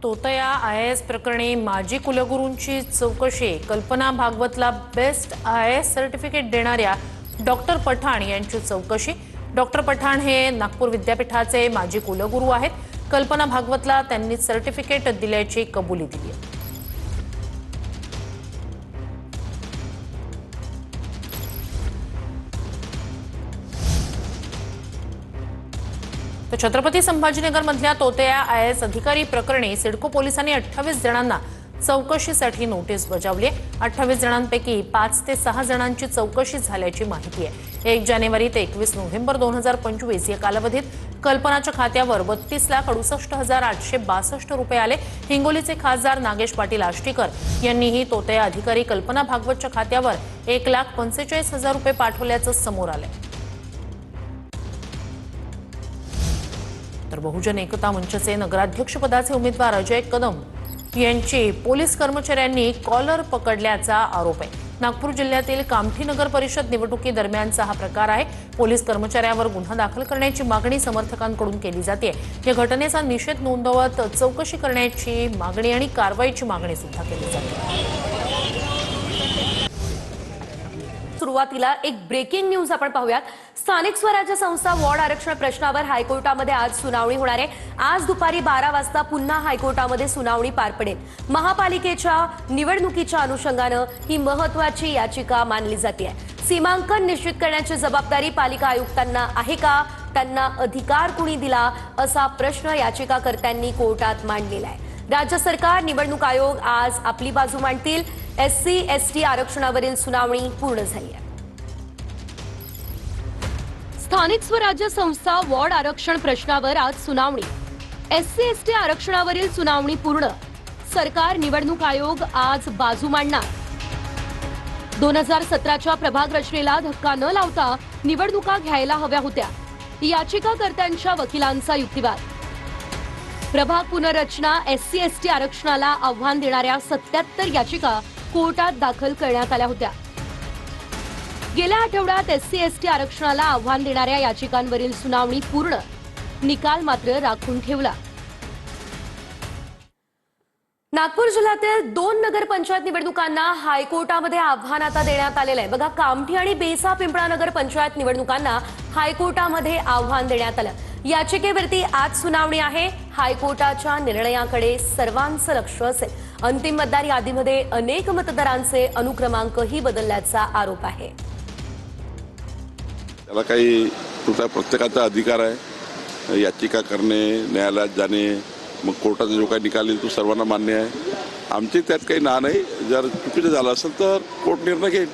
तोतया IAS प्रकरणी माजी कुलगुरूंची चौकशी। कल्पना भागवतला बेस्ट IAS सर्टिफिकेट देणाऱ्या डॉक्टर पठाण यांची चौकशी। डॉक्टर पठाण हे नागपूर विद्यापीठाचे माजी कुलगुरू आहेत। कल्पना भागवतला त्यांनी सर्टिफिकेट दिल्याची कबुली दिली आहे। तर छत्रपती संभाजीनगर मधल्या तोतया IAS अधिकारी प्रकरणी सिडको पोलिसांनी 28 जणांना चौकशीसाठी नोटीस बजावली आहे। 28 जणांपैकी 5 ते 6 जणांची चौकशी झाल्याची माहिती आहे। 1 जानेवारी ते 21 नोव्हेंबर 2025 या कालावधीत कल्पनाच्या खात्यावर 32,68,862 रुपये आले। हिंगोलीचे खासदार नागेश पाटील आष्टीकर यांनीही तोतया अधिकारी कल्पना भागवतच्या खात्यावर 1,45,000 रुपये पाठवल्याचं समोर आलंय। तर बहुजन एकता मंचचे नगराध्यक्षपदाचे उमेदवार अजय कदम यांची पोलीस कर्मचाऱ्यांनी कॉलर पकडल्याचा आरोप आहे। नागपूर जिल्ह्यातील कामठी नगर परिषद निवडणुकीदरम्यानचा हा प्रकार आहे। पोलीस कर्मचाऱ्यावर गुन्हा दाखल करण्याची मागणी समर्थकांकडून केली जाते। या घटनेचा निषेध नोंदवत चौकशी करण्याची मागणी आणि कारवाईची मागणी सुद्धा केली जाते। सुरुवातीला एक ब्रेकिंग न्यूज आपण पाहूयात। स्थानिक स्वराज्य संस्था वॉर्ड आरक्षण प्रश्नावर हायकोर्टामध्ये आज सुनावणी होणार आहे। आज दुपारी 12 वाजता पुन्हा हायकोर्टामध्ये सुनावणी पार पडेल। महापालिकेच्या निवडणुकीच्या अनुषंगाने ही महत्त्वाची याचिका मानली जाते। सीमांकन निश्चित करण्याची जबाबदारी पालिका आयुक्तांना आहे का, त्यांना अधिकार कुणी दिला, असा प्रश्न याचिकाकर्त्यांनी कोर्टात मांडलेला आहे। राज्य सरकार, निवडणूक आयोग आज आपली बाजू मांडतील। SC/ST आरक्षणावरील सुनावणी पूर्ण झाली आहे। स्थानिक स्वराज्य संस्था वॉर्ड आरक्षण प्रश्नावर आज सुनावणी। SC/ST आरक्षणावरील सुनावणी पूर्ण। सरकार, निवडणूक आयोग आज बाजू मांडणार। 2017च्या प्रभाग रचनेला धक्का न लावता निवडणुका घ्यायला हव्या होत्या, याचिकाकर्त्यांच्या वकिलांचा युक्तिवाद। प्रभाग पुनर्रचना, SC/ST आरक्षणाला आव्हान देणाऱ्या 77 याचिका कोर्टात दाखल करण्यात आल्या होत्या। गेल्या आठवड्यात SC/ST आरक्षणाला आव्हान देणाऱ्या याचिकांवरील सुनावणी पूर्ण, निकाल मात्र राखून ठेवला। नागपूर जिल्ह्यातील 2 नगरपंचायत निवडणुकांना हायकोर्टामध्ये आव्हान आता देण्यात आलेलं आहे। बघा, कामठी आणि बेसा पिंपळा नगर पंचायत निवडणुकांना हायकोर्टामध्ये आव्हान देण्यात आलं। याचिकेवरती आज सुनावणी आहे। हायकोर्टाच्या निर्णयाकडे सर्वांचं लक्ष असेल। अंतिम मतदार यादीमध्ये अनेक मतदारांचे अनुक्रमांकही बदलल्याचा आरोप आहे। त्याला काही प्रत्येकाचा अधिकार आहे, याचिका करणे, न्यायालयात जाणे, मग कोर्टाचा जो काही निकाल येईल तो सर्वांना मान्य आहे। आमची त्यात काही ना नाही, जर चुकीचं झालं असेल तर कोर्ट निर्णय घेईल।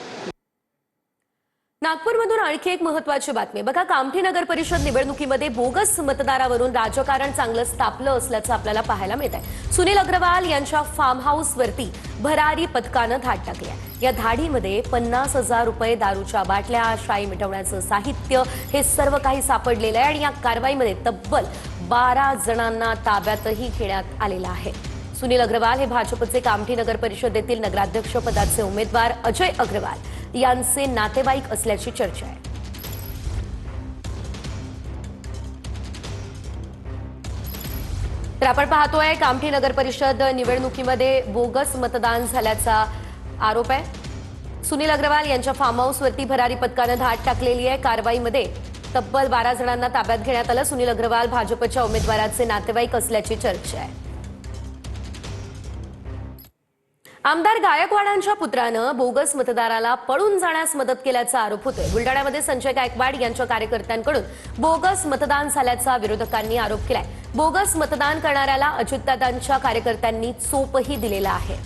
नागपूरमधून आणखी एक महत्त्वाची बातमी। बघा, कामठी नगर परिषद निवडणुकीमध्ये बोगस मतदारावरून राजकारण चांगलंच तापलं असल्याचं आपल्याला पाहायला मिळत आहे। सुनील अग्रवाल यांच्या फार्म हाऊसवरती भरारी पथकानं धाड टाकली आहे। या धाडीमध्ये 50,000 रुपये, दारूच्या बाटल्या, शाई मिटवण्याचं साहित्य हे सर्व काही सापडलेलं आहे आणि या कारवाईमध्ये तब्बल 12 जणांना ताब्यातही घेण्यात आलेलं आहे। सुनील अग्रवाल हे भाजपचे कामठी नगर परिषदेतील नगराध्यक्ष पदाचे उमेदवार अजय अग्रवाल यांचे नातेवाईक असल्याची चर्चा आहे। तर आपण पाहतोय कामठी नगर परिषद निवडणुकीमध्ये बोगस मतदान झाल्याचा आरोप आहे। सुनील अग्रवाल यांच्या फार्म हाऊसवरती भरारी पथकानं धाड टाकलेली आहे। कारवाईमध्ये तब्बल 12 जणांना ताब्यात घेण्यात आलं। सुनील अग्रवाल भाजपच्या उमेदवाराचे नातेवाईक असल्याची चर्चा आहे। आमदार गायकवाडांच्या पुत्रानं बोगस मतदाराला पळून जाण्यास मदत केल्याचा आरोप होतोय। बुलडाण्यामध्ये संजय गायकवाड यांच्या कार्यकर्त्यांकडून बोगस मतदान झाल्याचा विरोधकांनी आरोप केलाय। बोगस मतदान करणाऱ्याला अजितदादांच्या कार्यकर्त्यांनी चोपही दिलेला आहे।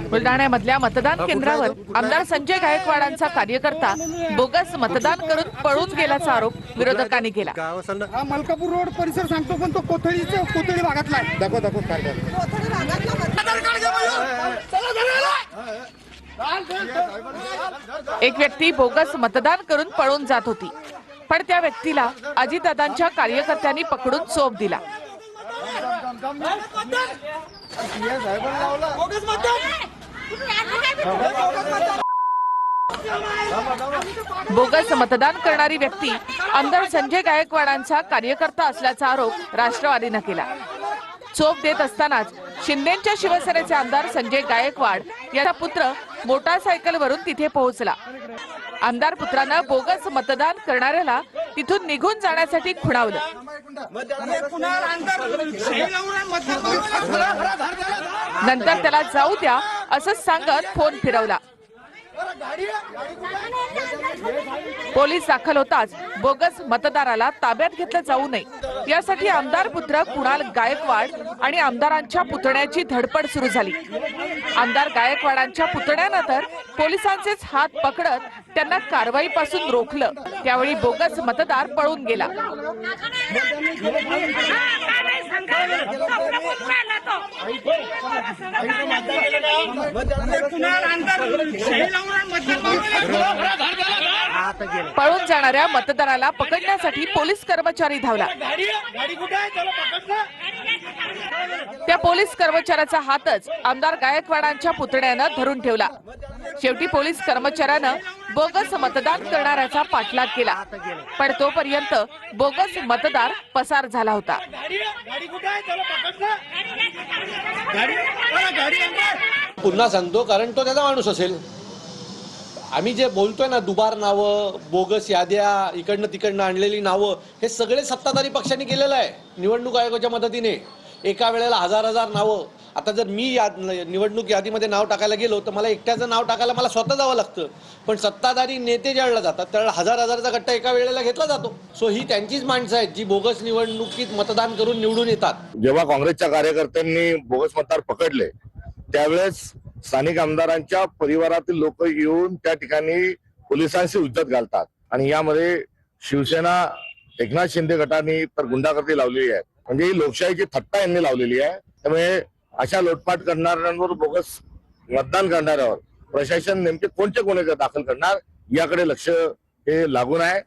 बुलडाण्यामधल्या मतदान केंद्रावर आमदार संजय गायकवाडांचा कार्यकर्ता बोगस मतदान करून पळून गेल्याचा आरोप विरोधकांनी केला। मलकापूर रोड परिसर सांगतो, पण तो कोथळी भागातला आहे। एक व्यक्ती बोगस मतदान करून पळून जात होती, पण त्या व्यक्तीला अजितदादांच्या कार्यकर्त्यांनी पकडून चोप दिला। बोगस मतदान करणारी व्यक्ती आमदार संजय गायकवाडांचा कार्यकर्ता असल्याचा आरोप राष्ट्रवादीनं केला. चोप देत असतानाच शिंदेच्या शिवसेनेचे आमदार संजय गायकवाड याचा पुत्र मोटारसायकलवरून तिथे पोहोचला. आमदार पुत्रानं बोगस मतदान करणाऱ्याला तिथून निघून जाण्यासाठी खुणावलं. नंतर त्याला जाऊ द्या असं सांगत फोन फिरवला. पोलीस दाखल होताच बोगस मतदाराला ताब्यात घेतलं जाऊ नये यासाठी आमदार पुत्र कुणाल गायकवाड आणि आमदारांच्या पुतण्याची धडपड सुरू झाली. आमदार गायकवाडांच्या पुतण्यानं तर पोलिसांचेच हात पकडत त्यांना कारवाईपासून रोखलं. त्यावेळी बोगस मतदार पळून गेला. पळून जाणाऱ्या मतदाराला पकडण्यासाठी पोलीस कर्मचारी धावला. त्या पोलीस कर्मचाऱ्याचा हातच आमदार गायकवाडांच्या पुतण्यानं धरून ठेवला. शेवटी पोलीस कर्मचाऱ्यानं बोगस मतदान करणाऱ्याचा पाठलाग केला, पण तोपर्यंत बोगस मतदार पसार झाला होता. पुन्हा सांगतो, कारण तो त्याचा माणूस असेल. आम्ही जे बोलतोय ना, दुबार नावं, बोगस याद्या, इकडनं तिकडनं आणलेली नावं, हे सगळे सत्ताधारी पक्षांनी केलेलं आहे निवडणूक आयोगाच्या मदतीने. एका वेळेला हजार नावं. आता जर मी निवडणूक यादीमध्ये नाव टाकायला गेलो तर मला एकट्याचं नाव टाकायला मला स्वतः जावं लागतं, पण सत्ताधारी नेते ज्यावेळेला जातात त्यावेळेला हजाराचा गट्टा एका वेळेला घेतला जातो. सो ही त्यांचीच माणसं आहेत जी बोगस निवडणुकीत मतदान करून निवडून येतात. जेव्हा काँग्रेसच्या कार्यकर्त्यांनी बोगस मतदार पकडले त्यावेळेस स्थानिक आमदारांच्या परिवारातील लोक येऊन त्या ठिकाणी पोलिसांशी हुज्जत घालतात आणि यामध्ये शिवसेना एकनाथ शिंदे गटाने तर गुंडागर्दी लावलेली आहे. म्हणजे ही लोकशाहीची थट्टा यांनी लावलेली आहे. त्यामुळे अशा लोटपाट करणाऱ्यांवर, बोगस मतदान करणाऱ्यावर प्रशासन नेमके कोणते गुन्हे दाखल करणार याकडे लक्ष हे लागून आहे.